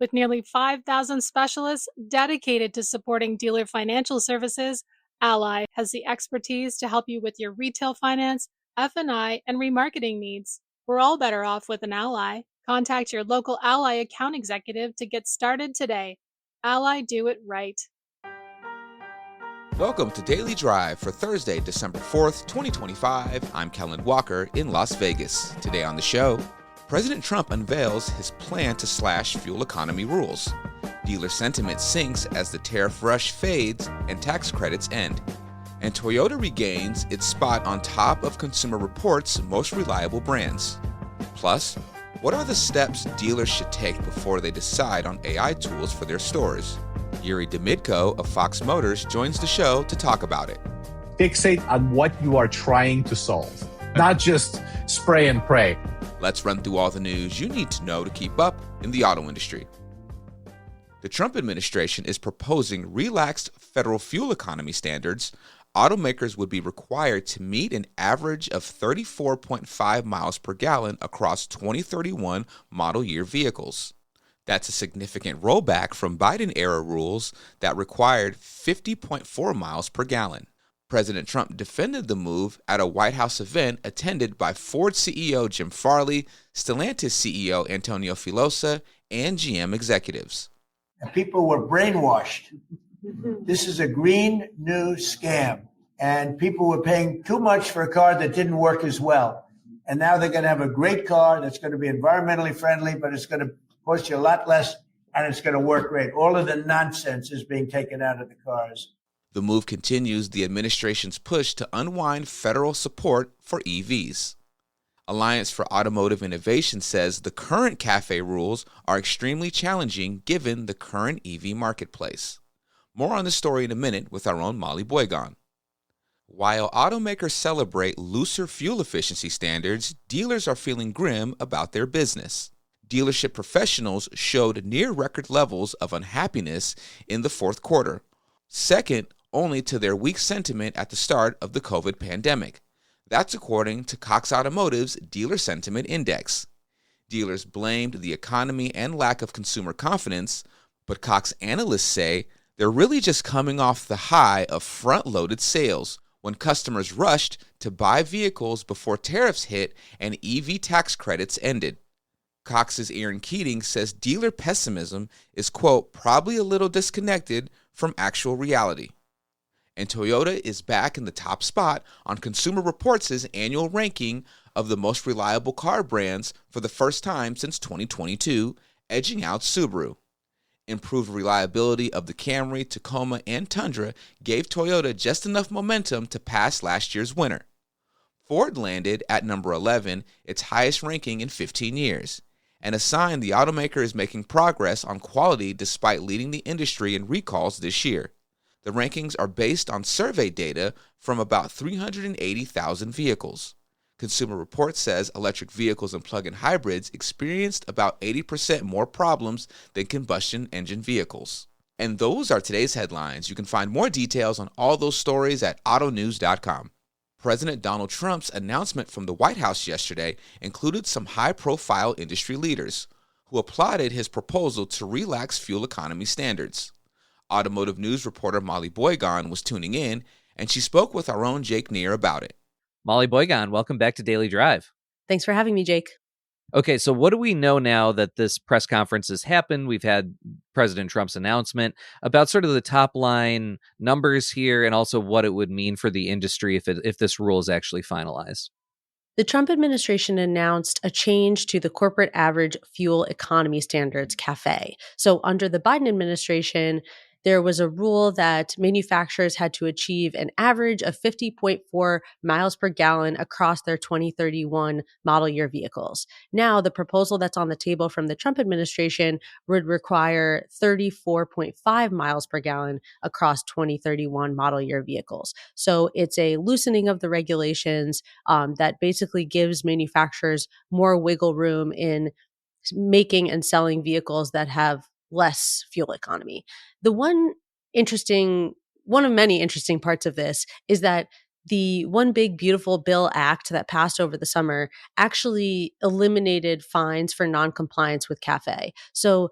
With nearly 5,000 specialists dedicated to supporting dealer financial services, Ally has the expertise to help you with your retail finance, F&I, and remarketing needs. We're all better off with an Ally. Contact your local Ally account executive to get started today. Ally, do it right. Welcome to Daily Drive for Thursday, December 4th, 2025. I'm Kellen Walker in Las Vegas. Today on the show, President Trump unveils his plan to slash fuel economy rules. Dealer sentiment sinks as the tariff rush fades and tax credits end. And Toyota regains its spot on top of Consumer Reports' most reliable brands. Plus, what are the steps dealers should take before they decide on AI tools for their stores? Yuri Demidko of Fox Motors joins the show to talk about it. Fixate on what you are trying to solve, not just spray and pray. Let's run through all the news you need to know to keep up in the auto industry. The Trump administration is proposing relaxed federal fuel economy standards. Automakers would be required to meet an average of 34.5 miles per gallon across 2031 model year vehicles. That's a significant rollback from Biden-era rules that required 50.4 miles per gallon. President Trump defended the move at a White House event attended by Ford CEO Jim Farley, Stellantis CEO Antonio Filosa, and GM executives. And people were brainwashed. This is a green new scam. And people were paying too much for a car that didn't work as well. And now they're going to have a great car that's going to be environmentally friendly, but it's going to cost you a lot less, and it's going to work great. All of the nonsense is being taken out of the cars. The move continues the administration's push to unwind federal support for EVs. Alliance for Automotive Innovation says the current CAFE rules are extremely challenging given the current EV marketplace. More on the story in a minute with our own Molly Boygan. While automakers celebrate looser fuel efficiency standards, dealers are feeling grim about their business. Dealership professionals showed near record levels of unhappiness in the fourth quarter, second only to their weak sentiment at the start of the COVID pandemic. That's according to Cox Automotive's Dealer Sentiment Index. Dealers blamed the economy and lack of consumer confidence, but Cox analysts say they're really just coming off the high of front-loaded sales when customers rushed to buy vehicles before tariffs hit and EV tax credits ended. Cox's Aaron Keating says dealer pessimism is, quote, probably a little disconnected from actual reality. And Toyota is back in the top spot on Consumer Reports' annual ranking of the most reliable car brands for the first time since 2022, edging out Subaru. Improved reliability of the Camry, Tacoma, and Tundra gave Toyota just enough momentum to pass last year's winner. Ford landed at number 11, its highest ranking in 15 years. And a sign the automaker is making progress on quality despite leading the industry in recalls this year. The rankings are based on survey data from about 380,000 vehicles. Consumer Reports says electric vehicles and plug-in hybrids experienced about 80% more problems than combustion engine vehicles. And those are today's headlines. You can find more details on all those stories at autonews.com. President Donald Trump's announcement from the White House yesterday included some high-profile industry leaders who applauded his proposal to relax fuel economy standards. Automotive news reporter Molly Boygan was tuning in, and she spoke with our own Jake Neer about it. Molly Boygan, welcome back to Daily Drive. Thanks for having me, Jake. Okay, so what do we know now that this press conference has happened? We've had President Trump's announcement about sort of the top line numbers here and also what it would mean for the industry if this rule is actually finalized. The Trump administration announced a change to the corporate average fuel economy standards, CAFE. So under the Biden administration, there was a rule that manufacturers had to achieve an average of 50.4 miles per gallon across their 2031 model year vehicles. Now, the proposal that's on the table from the Trump administration would require 34.5 miles per gallon across 2031 model year vehicles. So it's a loosening of the regulations that basically gives manufacturers more wiggle room in making and selling vehicles that have less fuel economy. The one of many interesting parts of this is that the One Big Beautiful Bill Act that passed over the summer actually eliminated fines for noncompliance with CAFE. So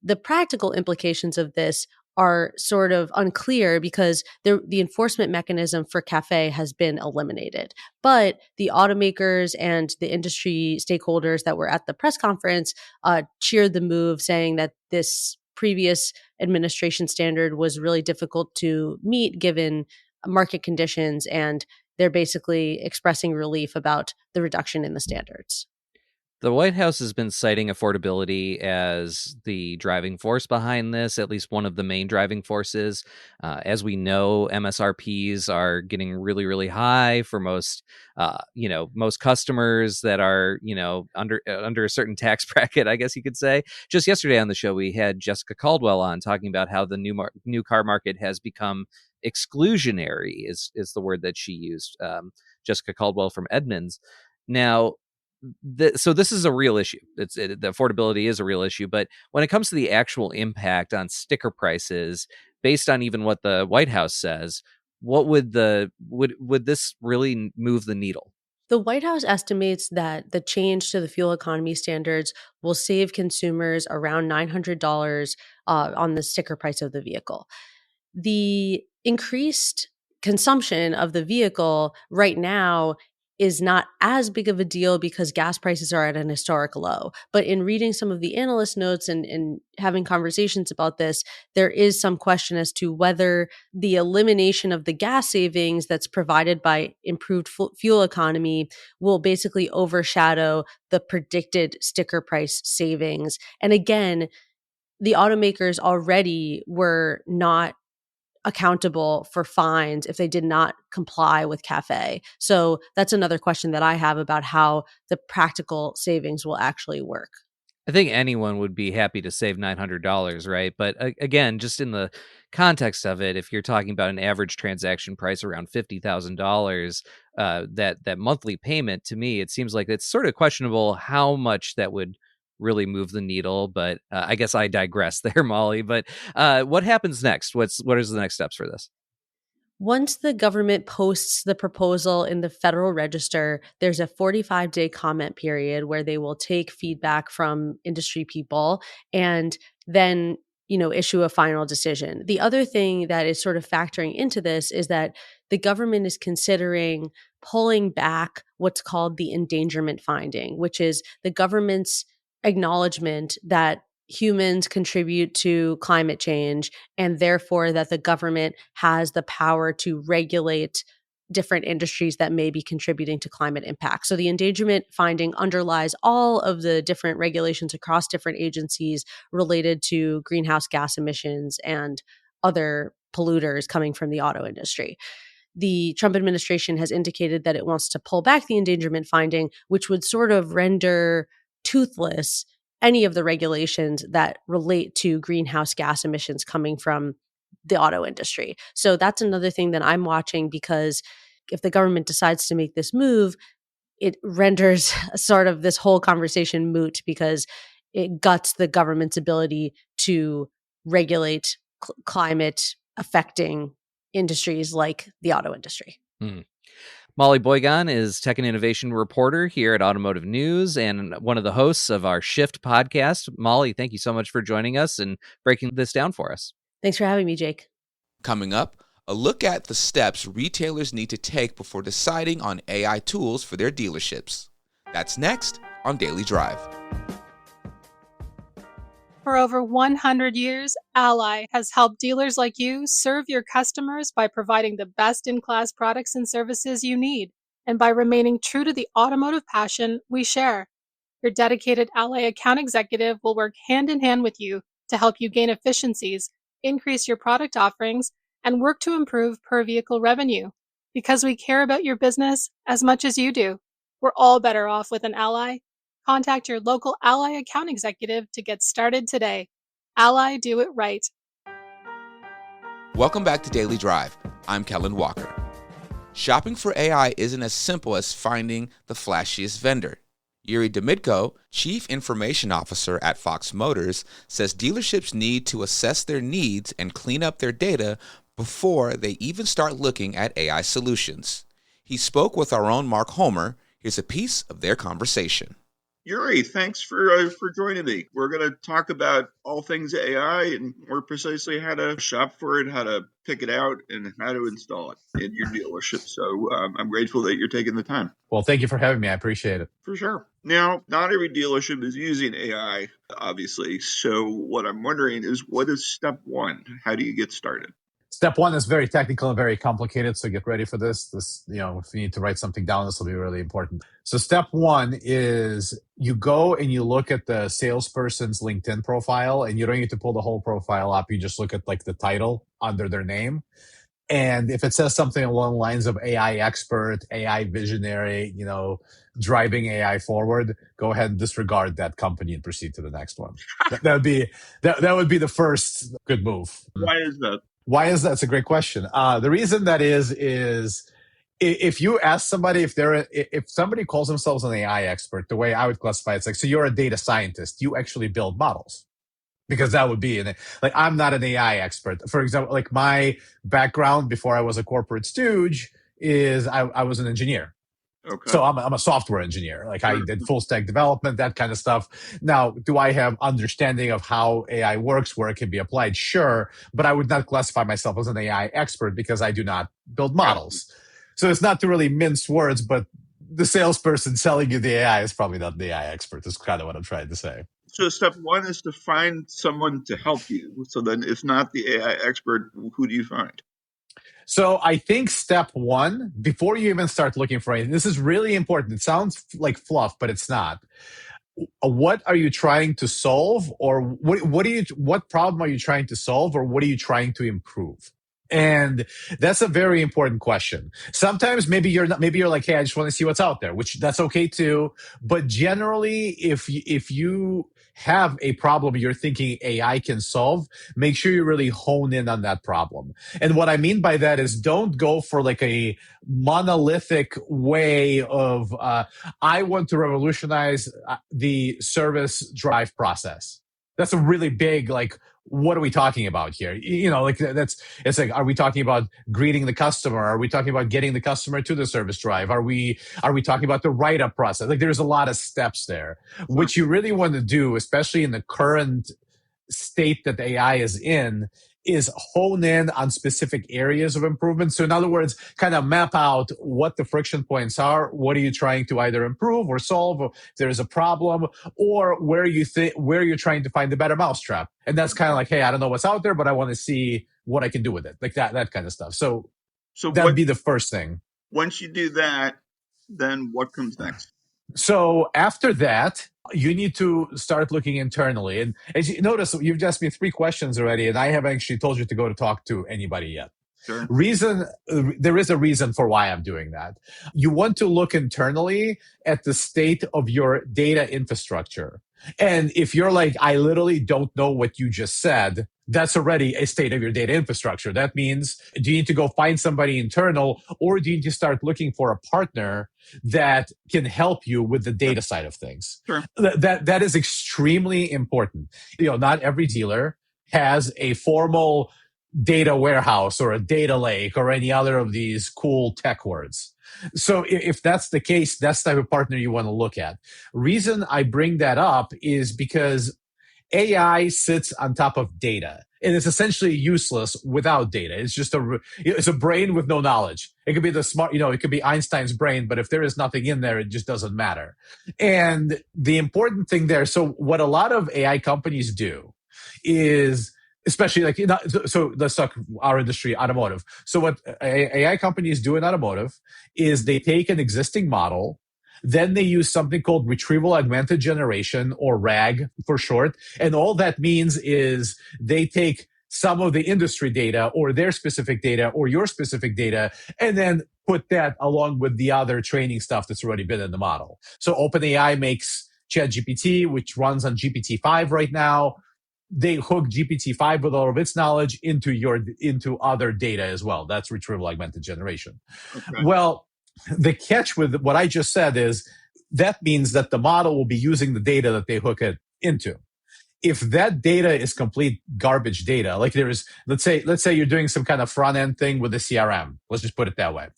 The practical implications of this are sort of unclear because the enforcement mechanism for CAFE has been eliminated. But the automakers and the industry stakeholders that were at the press conference cheered the move, saying that this previous administration standard was really difficult to meet given market conditions, and they're basically expressing relief about the reduction in the standards. The White House has been citing affordability as the driving force behind this, at least one of the main driving forces. As we know, MSRPs are getting really, really high for most, most customers that are, under a certain tax bracket, I guess you could say. Just yesterday on the show, we had Jessica Caldwell on talking about how the new car market has become exclusionary, is the word that she used. Jessica Caldwell from Edmunds. Now, so this is a real issue. The affordability is a real issue, but when it comes to the actual impact on sticker prices, based on even what the White House says, what would this really move the needle? The White House estimates that the change to the fuel economy standards will save consumers around $900 on the sticker price of the vehicle. The increased consumption of the vehicle right now is not as big of a deal because gas prices are at an historic low. But in reading some of the analyst notes and having conversations about this, there is some question as to whether the elimination of the gas savings that's provided by improved fuel economy will basically overshadow the predicted sticker price savings. And again, the automakers already were not accountable for fines if they did not comply with CAFE. So that's another question that I have about how the practical savings will actually work. I think anyone would be happy to save $900, right? But again, just in the context of it, if you're talking about an average transaction price around $50,000, that monthly payment, to me, it seems like it's sort of questionable how much that would really move the needle. But I guess I digress there, Molly. But what happens next? What is the next steps for this? Once the government posts the proposal in the Federal Register, there's a 45-day comment period where they will take feedback from industry people and then, issue a final decision. The other thing that is sort of factoring into this is that the government is considering pulling back what's called the endangerment finding, which is the government's acknowledgement that humans contribute to climate change and therefore that the government has the power to regulate different industries that may be contributing to climate impact. So the endangerment finding underlies all of the different regulations across different agencies related to greenhouse gas emissions and other polluters coming from the auto industry. The Trump administration has indicated that it wants to pull back the endangerment finding, which would sort of render toothless any of the regulations that relate to greenhouse gas emissions coming from the auto industry. So that's another thing that I'm watching, because if the government decides to make this move, it renders sort of this whole conversation moot because it guts the government's ability to regulate climate affecting industries like the auto industry. Molly Boygan is tech and innovation reporter here at Automotive News and one of the hosts of our Shift podcast. Molly, thank you so much for joining us and breaking this down for us. Thanks for having me, Jake. Coming up, a look at the steps retailers need to take before deciding on AI tools for their dealerships. That's next on Daily Drive. For over 100 years, Ally has helped dealers like you serve your customers by providing the best-in-class products and services you need, and by remaining true to the automotive passion we share. Your dedicated Ally account executive will work hand in hand with you to help you gain efficiencies, increase your product offerings, and work to improve per-vehicle revenue. Because we care about your business as much as you do. We're all better off with an Ally. Contact your local Ally account executive to get started today. Ally, do it right. Welcome back to Daily Drive. I'm Kellen Walker. Shopping for AI isn't as simple as finding the flashiest vendor. Yuri Demidko, Chief Information Officer at Fox Motors, says dealerships need to assess their needs and clean up their data before they even start looking at AI solutions. He spoke with our own Mark Homer. Here's a piece of their conversation. Yuri, thanks for joining me. We're going to talk about all things AI and more precisely how to shop for it, how to pick it out, and how to install it in your dealership. So I'm grateful that you're taking the time. Well, thank you for having me. I appreciate it. For sure. Now, not every dealership is using AI, obviously. So what I'm wondering is, what is step one? How do you get started? Step one is very technical and very complicated, so get ready for this. If you need to write something down, this will be really important. So step one is you go and you look at the salesperson's LinkedIn profile, and you don't need to pull the whole profile up. You just look at like the title under their name. And if it says something along the lines of AI expert, AI visionary, driving AI forward, go ahead and disregard that company and proceed to the next one. That would be the first good move. Why is that? Why is that? It's a great question. The reason that is if you ask somebody if somebody calls themselves an AI expert, the way I would classify it's like, so you're a data scientist, you actually build models. Because that would be like, I'm not an AI expert. For example, like my background before I was a corporate stooge is I was an engineer. Okay. So I'm a software engineer. Like I did full stack development, that kind of stuff. Now, do I have understanding of how AI works, where it can be applied? Sure. But I would not classify myself as an AI expert because I do not build models. So it's not to really mince words, but the salesperson selling you the AI is probably not the AI expert. Is kind of what I'm trying to say. So step one is to find someone to help you. So then if not the AI expert, who do you find? So I think step one, before you even start looking for anything, this is really important. It sounds like fluff, but it's not. What are you trying to solve, or what problem are you trying to solve, or what are you trying to improve? And that's a very important question. Sometimes maybe you're like, hey, I just want to see what's out there, which that's okay too. But generally, if you have a problem you're thinking AI can solve, make sure you really hone in on that problem. And what I mean by that is don't go for like a monolithic way of, I want to revolutionize the service drive process. That's a really big, like, what are we talking about here? It's like, are we talking about greeting the customer? Are we talking about getting the customer to the service drive? Are we talking about the write-up process? Like, there's a lot of steps there. What you really want to do, especially in the current state that AI is in, is hone in on specific areas of improvement. So in other words, kind of map out what the friction points are. What are you trying to either improve or solve, or if there's a problem, or where you're trying to find the better mousetrap. And that's kind of like, hey, I don't know what's out there, but I want to see what I can do with it. Like that kind of stuff. So that'd be the first thing. Once you do that, then what comes next? So after that, you need to start looking internally. And as you notice, you've asked me 3 questions already, and I haven't actually told you to go to talk to anybody yet. Sure. There is a reason for why I'm doing that. You want to look internally at the state of your data infrastructure. And if you're like, I literally don't know what you just said, that's already a state of your data infrastructure. That means, do you need to go find somebody internal, or do you need to start looking for a partner that can help you with the data side of things? Sure. That is extremely important. Not every dealer has a formal data warehouse or a data lake or any other of these cool tech words. So if that's the case, that's the type of partner you want to look at. Reason I bring that up is because AI sits on top of data, and it's essentially useless without data. It's just it's a brain with no knowledge. It could be it could be Einstein's brain, but if there is nothing in there, it just doesn't matter. And the important thing there, so what a lot of AI companies do is, especially so let's talk our industry, automotive. So what AI companies do in automotive is they take an existing model, then they use something called retrieval augmented generation, or RAG for short. And all that means is they take some of the industry data or their specific data or your specific data, and then put that along with the other training stuff that's already been in the model. So OpenAI makes ChatGPT, which runs on GPT-5 right now. They hook GPT-5 with all of its knowledge into other data as well. That's retrieval augmented generation. Okay. Well, the catch with what I just said is that means that the model will be using the data that they hook it into. If that data is complete garbage data, like let's say you're doing some kind of front end thing with the CRM. Let's just put it that way.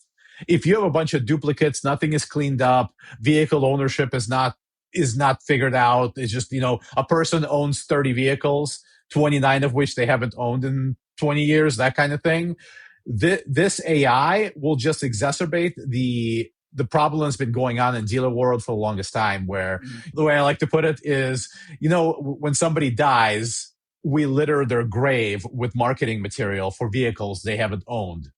If you have a bunch of duplicates, nothing is cleaned up, vehicle ownership is not is not figured out. It's just, a person owns 30 vehicles, 29 of which they haven't owned in 20 years, that kind of thing. This AI will just exacerbate the problem that's been going on in dealer world for the longest time, where the way I like to put it is, when somebody dies, we litter their grave with marketing material for vehicles they haven't owned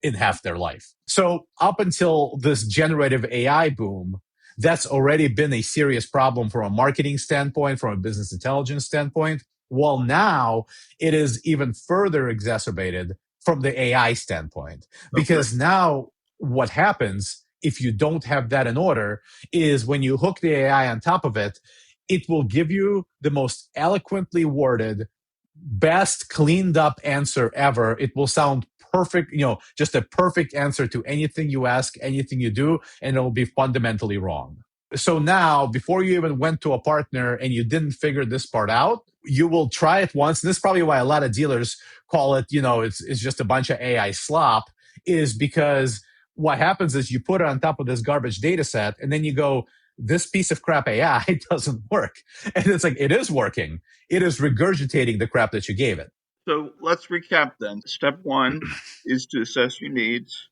in half their life. So up until this generative AI boom, that's already been a serious problem from a marketing standpoint, from a business intelligence standpoint. Well, now it is even further exacerbated from the AI standpoint, because now what happens if you don't have that in order is when you hook the AI on top of it, it will give you the most eloquently worded, best cleaned up answer ever. It will sound perfect, just a perfect answer to anything you ask, anything you do, and it will be fundamentally wrong. So now, before you even went to a partner and you didn't figure this part out, you will try it once. And this is probably why a lot of dealers call it, it's just a bunch of AI slop, is because what happens is you put it on top of this garbage data set and then you go, this piece of crap AI doesn't work. And it's like, it is working. It is regurgitating the crap that you gave it. So let's recap then. Step 1 is to assess your needs.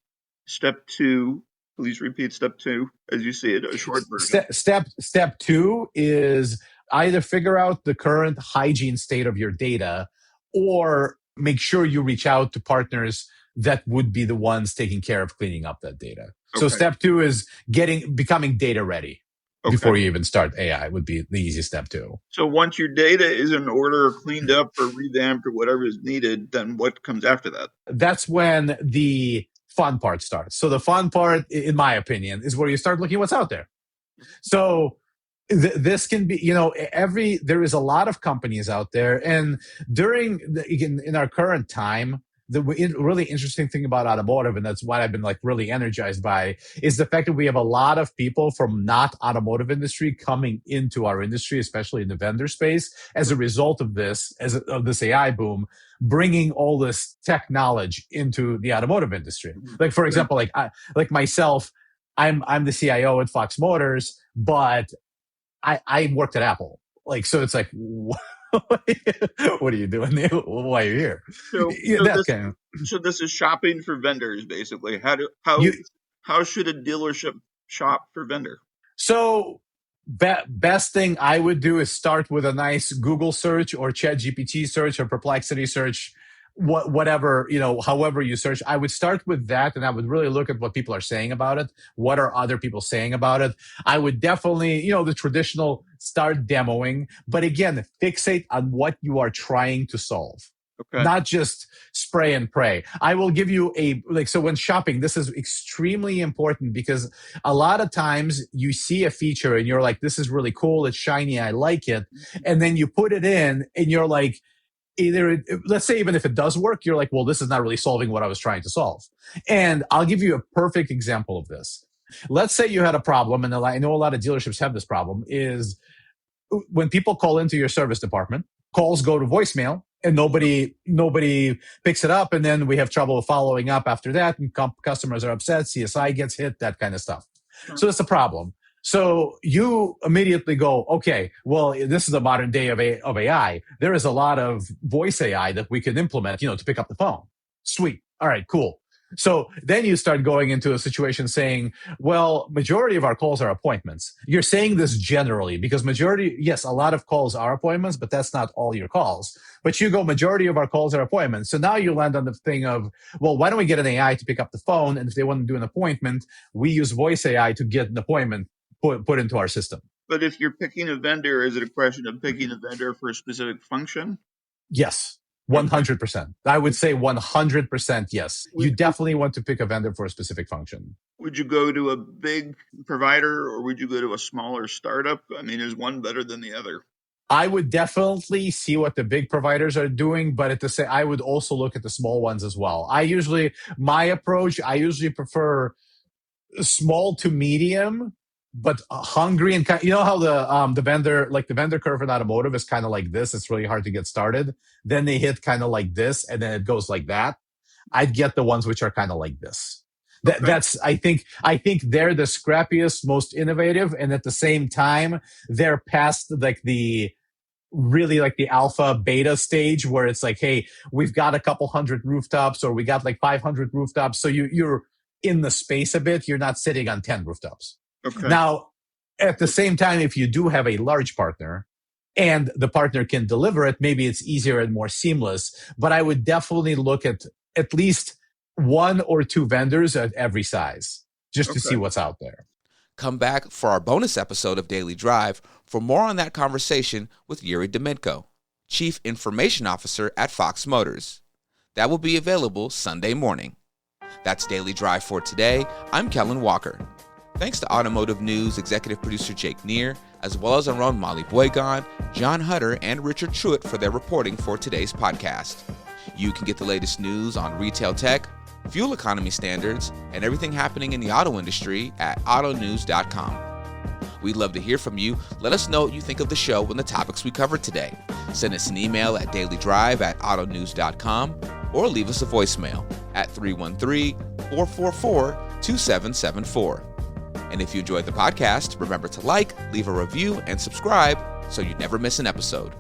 Step 2, please repeat step 2 as you see it, a short version. Step 2 is either figure out the current hygiene state of your data or make sure you reach out to partners that would be the ones taking care of cleaning up that data. So step 2 is becoming data ready. Before you even start AI would be the easy step 2. So once your data is in order, cleaned up or revamped or whatever is needed, then what comes after that? That's when the fun part starts. So the fun part, in my opinion, is where you start looking what's out there. So this can be, there is a lot of companies out there. And in our current time, the really interesting thing about automotive, and that's what I've been really energized by, is the fact that we have a lot of people from not automotive industry coming into our industry, especially in the vendor space, as a result of this AI boom, bringing all this tech knowledge into the automotive industry. Like, for example, like myself, I'm the CIO at Fox Motors, but I worked at Apple. So it's like, what are you doing there? Why are you here? So this is shopping for vendors, basically. How should a dealership shop for vendor? So best thing I would do is start with a nice Google search or ChatGPT search or Perplexity search, whatever, however you search. I would start with that, and I would really look at what people are saying about it. What are other people saying about it? I would definitely, the traditional start demoing, but again, fixate on what you are trying to solve. Not just spray and pray. I will give you so when shopping, this is extremely important, because a lot of times you see a feature and you're like, this is really cool, it's shiny, I like it. And then you put it in and you're like, let's say even if it does work, you're like, well, this is not really solving what I was trying to solve. And I'll give you a perfect example of this. Let's say you had a problem, and I know a lot of dealerships have this problem, is when people call into your service department, calls go to voicemail and nobody picks it up. And then we have trouble following up after that. And customers are upset. CSI gets hit, that kind of stuff. So that's a problem. So you immediately go, okay, well, this is a modern day of AI. There is a lot of voice AI that we can implement, to pick up the phone. Sweet. All right, cool. So then you start going into a situation saying, well, majority of our calls are appointments. You're saying this generally because yes, a lot of calls are appointments, but that's not all your calls. But you go, majority of our calls are appointments. So now you land on the thing of, well, why don't we get an AI to pick up the phone? And if they want to do an appointment, we use voice AI to get an appointment put into our system. But if you're picking a vendor, is it a question of picking a vendor for a specific function? Yes. 100%. I would say 100% yes. You definitely want to pick a vendor for a specific function. Would you go to a big provider or would you go to a smaller startup? I mean, is one better than the other? I would definitely see what the big providers are doing, but I would also look at the small ones as well. My approach, I usually prefer small to medium, but hungry, and you know how the vendor curve in automotive is kind of like this. It's really hard to get started. Then they hit kind of like this, and then it goes like that. I'd get the ones which are kind of like this. That, Okay. that's I think they're the scrappiest, most innovative, and at the same time, they're past like the really like the alpha beta stage where it's like, hey, we've got a couple hundred rooftops or we got like 500 rooftops. So you're in the space a bit. You're not sitting on 10 rooftops. Okay. Now, at the same time, if you do have a large partner and the partner can deliver it, maybe it's easier and more seamless. But I would definitely look at least one or two vendors at every size just to see Okay. what's out there. Come back for our bonus episode of Daily Drive for more on that conversation with Yuri Domenko, Chief Information Officer at Fox Motors. That will be available Sunday morning. That's Daily Drive for today. I'm Kellen Walker. Thanks to Automotive News executive producer Jake Neer, as well as our own Molly Boygon, John Hutter, and Richard Truitt for their reporting for today's podcast. You can get the latest news on retail tech, fuel economy standards, and everything happening in the auto industry at autonews.com. We'd love to hear from you. Let us know what you think of the show and the topics we covered today. Send us an email at dailydrive@autonews.com or leave us a voicemail at 313-444-2774. And if you enjoyed the podcast, remember to like, leave a review, and subscribe so you never miss an episode.